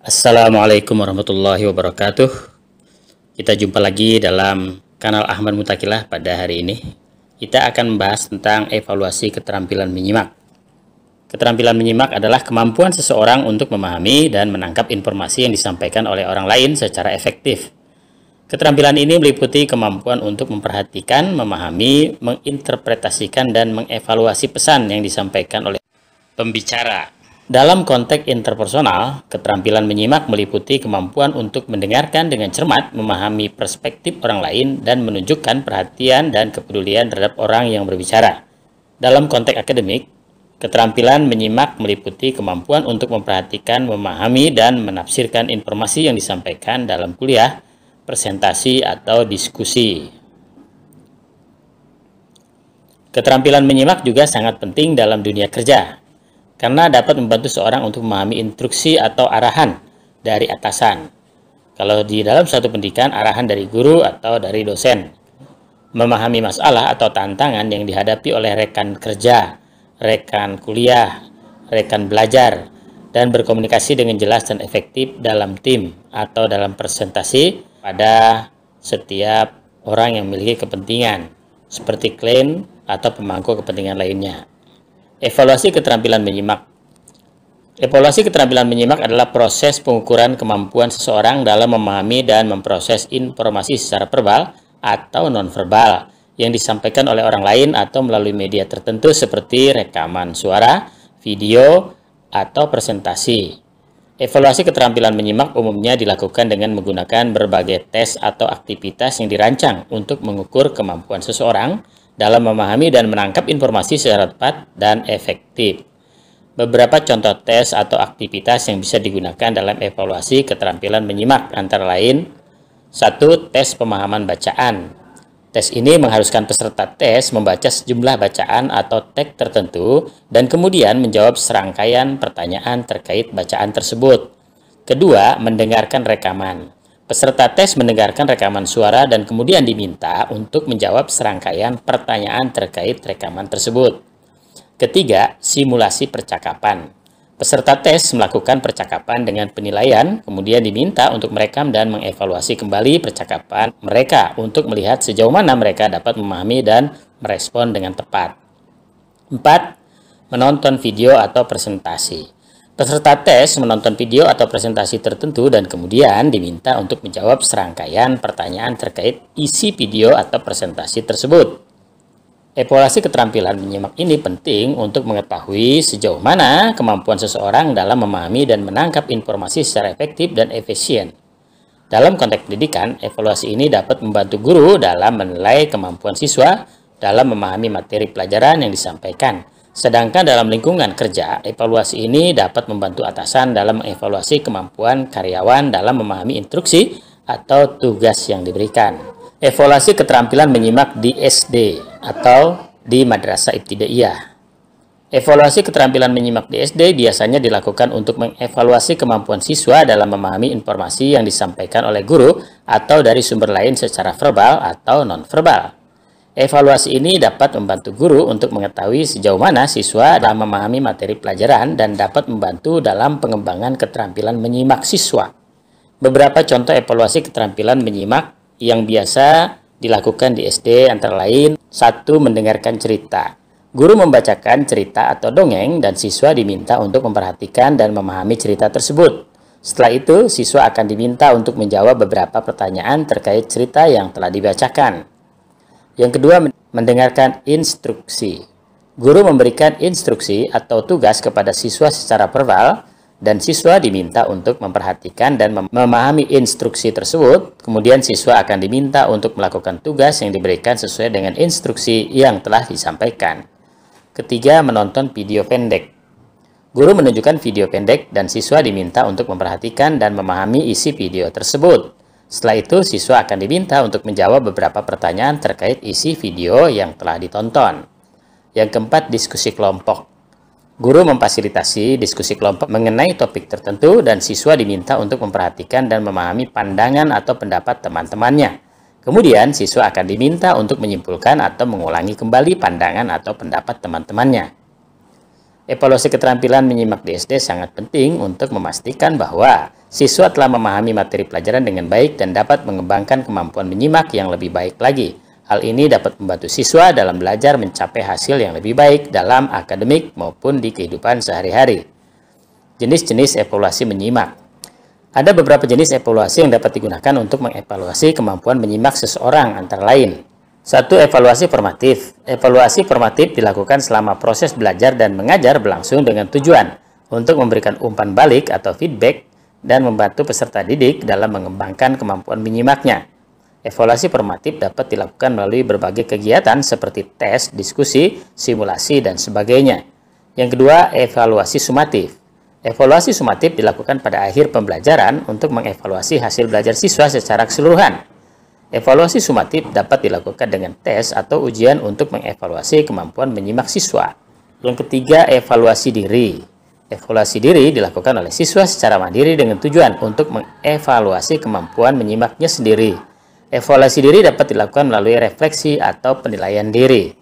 Assalamualaikum warahmatullahi wabarakatuh. Kita jumpa lagi dalam kanal Ahmad Mutakilah pada hari ini. Kita akan membahas tentang evaluasi keterampilan menyimak. Keterampilan menyimak adalah kemampuan seseorang untuk memahami dan menangkap informasi yang disampaikan oleh orang lain secara efektif. Keterampilan ini meliputi kemampuan untuk memperhatikan, memahami, menginterpretasikan, dan mengevaluasi pesan yang disampaikan oleh pembicara. Dalam konteks interpersonal, keterampilan menyimak meliputi kemampuan untuk mendengarkan dengan cermat, memahami perspektif orang lain, dan menunjukkan perhatian dan kepedulian terhadap orang yang berbicara. Dalam konteks akademik, keterampilan menyimak meliputi kemampuan untuk memperhatikan, memahami, dan menafsirkan informasi yang disampaikan dalam kuliah, presentasi, atau diskusi. Keterampilan menyimak juga sangat penting dalam dunia kerja, karena dapat membantu seorang untuk memahami instruksi atau arahan dari atasan. Kalau di dalam suatu pendidikan, arahan dari guru atau dari dosen. Memahami masalah atau tantangan yang dihadapi oleh rekan kerja, rekan kuliah, rekan belajar, dan berkomunikasi dengan jelas dan efektif dalam tim atau dalam presentasi pada setiap orang yang memiliki kepentingan, seperti klien atau pemangku kepentingan lainnya. Evaluasi keterampilan menyimak. Evaluasi keterampilan menyimak adalah proses pengukuran kemampuan seseorang dalam memahami dan memproses informasi secara verbal atau nonverbal yang disampaikan oleh orang lain atau melalui media tertentu seperti rekaman suara, video, atau presentasi. Evaluasi keterampilan menyimak umumnya dilakukan dengan menggunakan berbagai tes atau aktivitas yang dirancang untuk mengukur kemampuan seseorang dalam memahami dan menangkap informasi secara tepat dan efektif. Beberapa contoh tes atau aktivitas yang bisa digunakan dalam evaluasi keterampilan menyimak antara lain: 1. Tes pemahaman bacaan. Tes ini mengharuskan peserta tes membaca sejumlah bacaan atau teks tertentu dan kemudian menjawab serangkaian pertanyaan terkait bacaan tersebut. Kedua, mendengarkan rekaman. Peserta tes mendengarkan rekaman suara dan kemudian diminta untuk menjawab serangkaian pertanyaan terkait rekaman tersebut. Ketiga, simulasi percakapan. Peserta tes melakukan percakapan dengan penilaian, kemudian diminta untuk merekam dan mengevaluasi kembali percakapan mereka untuk melihat sejauh mana mereka dapat memahami dan merespon dengan tepat. 4. Menonton video atau presentasi. Peserta tes menonton video atau presentasi tertentu dan kemudian diminta untuk menjawab serangkaian pertanyaan terkait isi video atau presentasi tersebut. Evaluasi keterampilan menyimak ini penting untuk mengetahui sejauh mana kemampuan seseorang dalam memahami dan menangkap informasi secara efektif dan efisien. Dalam konteks pendidikan, evaluasi ini dapat membantu guru dalam menilai kemampuan siswa dalam memahami materi pelajaran yang disampaikan. Sedangkan dalam lingkungan kerja, evaluasi ini dapat membantu atasan dalam mengevaluasi kemampuan karyawan dalam memahami instruksi atau tugas yang diberikan. Evaluasi keterampilan menyimak di SD atau di Madrasah Ibtidaiyah. Evaluasi keterampilan menyimak di SD biasanya dilakukan untuk mengevaluasi kemampuan siswa dalam memahami informasi yang disampaikan oleh guru atau dari sumber lain secara verbal atau nonverbal. Evaluasi ini dapat membantu guru untuk mengetahui sejauh mana siswa dalam memahami materi pelajaran dan dapat membantu dalam pengembangan keterampilan menyimak siswa. Beberapa contoh evaluasi keterampilan menyimak yang biasa dilakukan di SD antara lain: 1. Mendengarkan cerita. Guru membacakan cerita atau dongeng dan siswa diminta untuk memperhatikan dan memahami cerita tersebut. Setelah itu, siswa akan diminta untuk menjawab beberapa pertanyaan terkait cerita yang telah dibacakan. Yang kedua, mendengarkan instruksi. Guru memberikan instruksi atau tugas kepada siswa secara verbal dan siswa diminta untuk memperhatikan dan memahami instruksi tersebut. Kemudian siswa akan diminta untuk melakukan tugas yang diberikan sesuai dengan instruksi yang telah disampaikan. Ketiga, menonton video pendek. Guru menunjukkan video pendek dan siswa diminta untuk memperhatikan dan memahami isi video tersebut. Setelah itu, siswa akan diminta untuk menjawab beberapa pertanyaan terkait isi video yang telah ditonton. Yang keempat, diskusi kelompok. Guru memfasilitasi diskusi kelompok mengenai topik tertentu dan siswa diminta untuk memperhatikan dan memahami pandangan atau pendapat teman-temannya. Kemudian, siswa akan diminta untuk menyimpulkan atau mengulangi kembali pandangan atau pendapat teman-temannya. Evaluasi keterampilan menyimak di SD sangat penting untuk memastikan bahwa siswa telah memahami materi pelajaran dengan baik dan dapat mengembangkan kemampuan menyimak yang lebih baik lagi. Hal ini dapat membantu siswa dalam belajar mencapai hasil yang lebih baik dalam akademik maupun di kehidupan sehari-hari. Jenis-jenis evaluasi menyimak. Ada beberapa jenis evaluasi yang dapat digunakan untuk mengevaluasi kemampuan menyimak seseorang, antara lain. 1. Evaluasi formatif. Evaluasi formatif dilakukan selama proses belajar dan mengajar berlangsung dengan tujuan untuk memberikan umpan balik atau feedback dan membantu peserta didik dalam mengembangkan kemampuan menyimaknya. Evaluasi formatif dapat dilakukan melalui berbagai kegiatan seperti tes, diskusi, simulasi, dan sebagainya. Yang kedua, evaluasi sumatif. Evaluasi sumatif dilakukan pada akhir pembelajaran untuk mengevaluasi hasil belajar siswa secara keseluruhan. Evaluasi sumatif dapat dilakukan dengan tes atau ujian untuk mengevaluasi kemampuan menyimak siswa. Yang ketiga, evaluasi diri. Evaluasi diri dilakukan oleh siswa secara mandiri dengan tujuan untuk mengevaluasi kemampuan menyimaknya sendiri. Evaluasi diri dapat dilakukan melalui refleksi atau penilaian diri.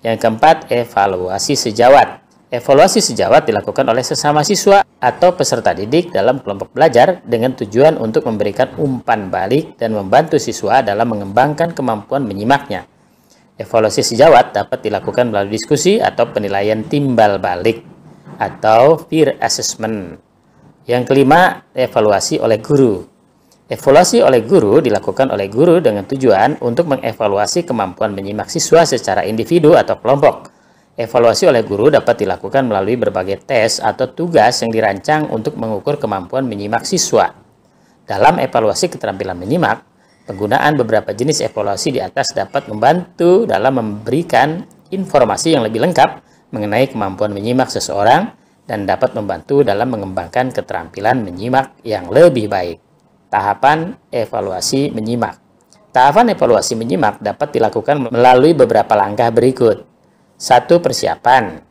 Yang keempat, evaluasi sejawat. Evaluasi sejawat dilakukan oleh sesama siswa atau peserta didik dalam kelompok belajar dengan tujuan untuk memberikan umpan balik dan membantu siswa dalam mengembangkan kemampuan menyimaknya. Evaluasi sejawat dapat dilakukan melalui diskusi atau penilaian timbal balik atau peer assessment. Yang kelima, evaluasi oleh guru. Evaluasi oleh guru dilakukan oleh guru dengan tujuan untuk mengevaluasi kemampuan menyimak siswa secara individu atau kelompok. Evaluasi oleh guru dapat dilakukan melalui berbagai tes atau tugas yang dirancang untuk mengukur kemampuan menyimak siswa. Dalam evaluasi keterampilan menyimak, penggunaan beberapa jenis evaluasi di atas dapat membantu dalam memberikan informasi yang lebih lengkap mengenai kemampuan menyimak seseorang dan dapat membantu dalam mengembangkan keterampilan menyimak yang lebih baik. Tahapan evaluasi menyimak. Tahapan evaluasi menyimak dapat dilakukan melalui beberapa langkah berikut. 1. Persiapan.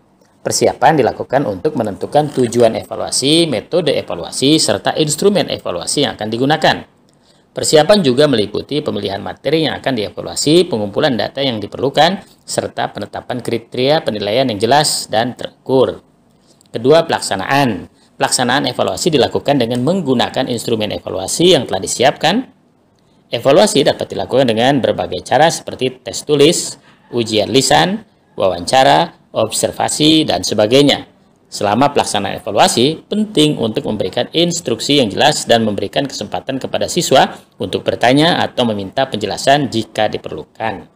Persiapan dilakukan untuk menentukan tujuan evaluasi, metode evaluasi, serta instrumen evaluasi yang akan digunakan. Persiapan juga meliputi pemilihan materi yang akan dievaluasi, pengumpulan data yang diperlukan, serta penetapan kriteria penilaian yang jelas dan terukur. Kedua, pelaksanaan. Pelaksanaan evaluasi dilakukan dengan menggunakan instrumen evaluasi yang telah disiapkan. Evaluasi dapat dilakukan dengan berbagai cara seperti tes tulis, ujian lisan, wawancara, observasi, dan sebagainya. Selama pelaksanaan evaluasi, penting untuk memberikan instruksi yang jelas dan memberikan kesempatan kepada siswa untuk bertanya atau meminta penjelasan jika diperlukan.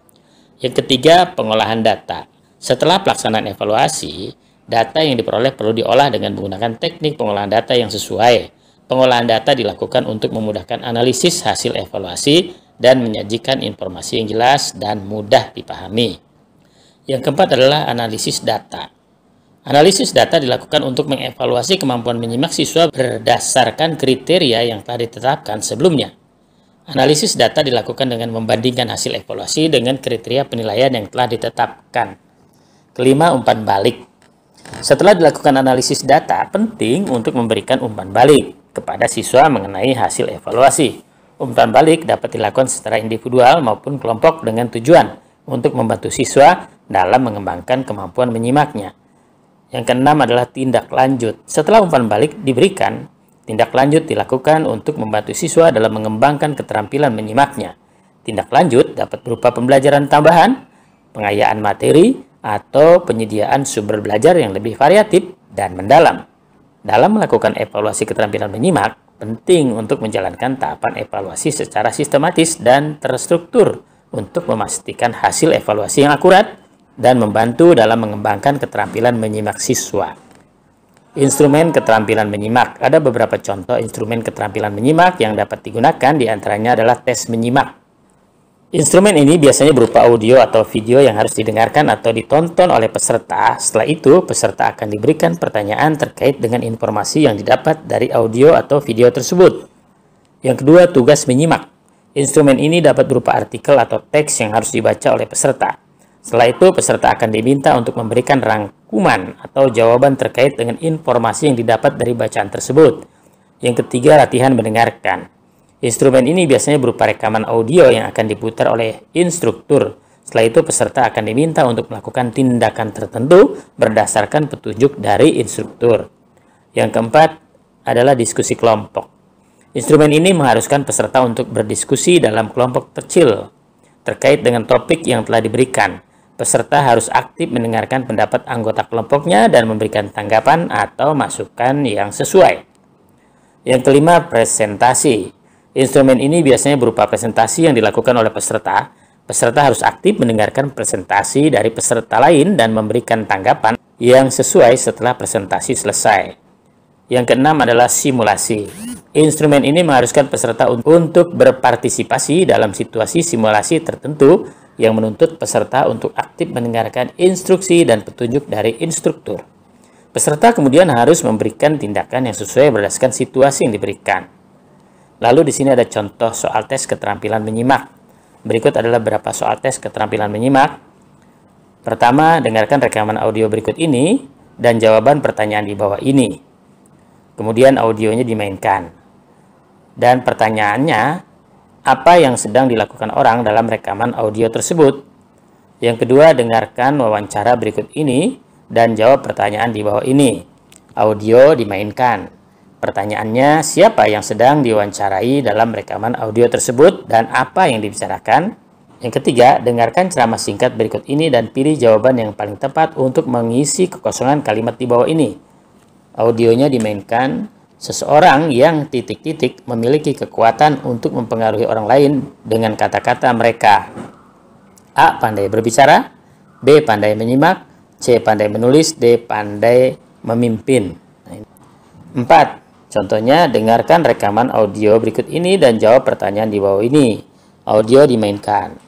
Yang ketiga, pengolahan data. Setelah pelaksanaan evaluasi, data yang diperoleh perlu diolah dengan menggunakan teknik pengolahan data yang sesuai. Pengolahan data dilakukan untuk memudahkan analisis hasil evaluasi dan menyajikan informasi yang jelas dan mudah dipahami. Yang keempat adalah analisis data. Analisis data dilakukan untuk mengevaluasi kemampuan menyimak siswa berdasarkan kriteria yang telah ditetapkan sebelumnya. Analisis data dilakukan dengan membandingkan hasil evaluasi dengan kriteria penilaian yang telah ditetapkan. Kelima, umpan balik. Setelah dilakukan analisis data, penting untuk memberikan umpan balik kepada siswa mengenai hasil evaluasi. Umpan balik dapat dilakukan secara individual maupun kelompok dengan tujuan untuk membantu siswa dalam mengembangkan kemampuan menyimaknya. Yang keenam adalah tindak lanjut. Setelah umpan balik diberikan, tindak lanjut dilakukan untuk membantu siswa dalam mengembangkan keterampilan menyimaknya. Tindak lanjut dapat berupa pembelajaran tambahan, pengayaan materi, atau penyediaan sumber belajar yang lebih variatif dan mendalam. Dalam melakukan evaluasi keterampilan menyimak, penting untuk menjalankan tahapan evaluasi secara sistematis dan terstruktur untuk memastikan hasil evaluasi yang akurat dan membantu dalam mengembangkan keterampilan menyimak siswa. Instrumen keterampilan menyimak. Ada beberapa contoh instrumen keterampilan menyimak yang dapat digunakan, diantaranya adalah tes menyimak. Instrumen ini biasanya berupa audio atau video yang harus didengarkan atau ditonton oleh peserta. Setelah itu, peserta akan diberikan pertanyaan terkait dengan informasi yang didapat dari audio atau video tersebut. Yang kedua, tugas menyimak. Instrumen ini dapat berupa artikel atau teks yang harus dibaca oleh peserta. Setelah itu, peserta akan diminta untuk memberikan rangkuman atau jawaban terkait dengan informasi yang didapat dari bacaan tersebut. Yang ketiga, latihan mendengarkan. Instrumen ini biasanya berupa rekaman audio yang akan diputar oleh instruktur. Setelah itu peserta akan diminta untuk melakukan tindakan tertentu berdasarkan petunjuk dari instruktur. Yang keempat adalah diskusi kelompok. Instrumen ini mengharuskan peserta untuk berdiskusi dalam kelompok kecil terkait dengan topik yang telah diberikan. Peserta harus aktif mendengarkan pendapat anggota kelompoknya dan memberikan tanggapan atau masukan yang sesuai. Yang kelima, presentasi. Instrumen ini biasanya berupa presentasi yang dilakukan oleh peserta. Peserta harus aktif mendengarkan presentasi dari peserta lain dan memberikan tanggapan yang sesuai setelah presentasi selesai. Yang keenam adalah simulasi. Instrumen ini mengharuskan peserta untuk berpartisipasi dalam situasi simulasi tertentu yang menuntut peserta untuk aktif mendengarkan instruksi dan petunjuk dari instruktur. Peserta kemudian harus memberikan tindakan yang sesuai berdasarkan situasi yang diberikan. Lalu di sini ada contoh soal tes keterampilan menyimak. Berikut adalah beberapa soal tes keterampilan menyimak. Pertama, dengarkan rekaman audio berikut ini dan jawaban pertanyaan di bawah ini. Kemudian audionya dimainkan. Dan pertanyaannya, apa yang sedang dilakukan orang dalam rekaman audio tersebut? Yang kedua, dengarkan wawancara berikut ini dan jawab pertanyaan di bawah ini. Audio dimainkan. Pertanyaannya, siapa yang sedang diwawancarai dalam rekaman audio tersebut dan apa yang dibicarakan? Yang ketiga, dengarkan ceramah singkat berikut ini dan pilih jawaban yang paling tepat untuk mengisi kekosongan kalimat di bawah ini. Audionya dimainkan. Seseorang yang titik-titik memiliki kekuatan untuk mempengaruhi orang lain dengan kata-kata mereka. A. Pandai berbicara. B. Pandai menyimak. C. Pandai menulis. D. Pandai memimpin. 4. Contohnya, dengarkan rekaman audio berikut ini dan jawab pertanyaan di bawah ini. Audio dimainkan.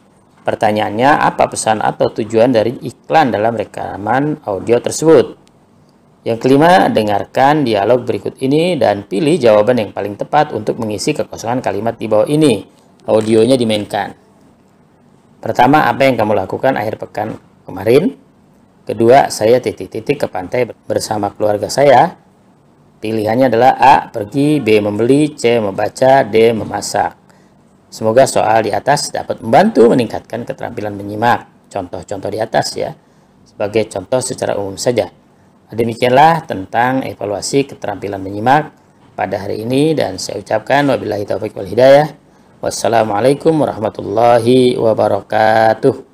Pertanyaannya, apa pesan atau tujuan dari iklan dalam rekaman audio tersebut? Yang kelima, dengarkan dialog berikut ini dan pilih jawaban yang paling tepat untuk mengisi kekosongan kalimat di bawah ini. Audionya dimainkan. Pertama, apa yang kamu lakukan akhir pekan kemarin? Kedua, saya titik-titik ke pantai bersama keluarga saya. Pilihannya adalah A. Pergi, B. Membeli, C. Membaca, D. Memasak. Semoga soal di atas dapat membantu meningkatkan keterampilan menyimak. Contoh-contoh di atas ya, sebagai contoh secara umum saja. Demikianlah tentang evaluasi keterampilan menyimak pada hari ini dan saya ucapkan wabillahi taufiq wal hidayah. Wassalamualaikum warahmatullahi wabarakatuh.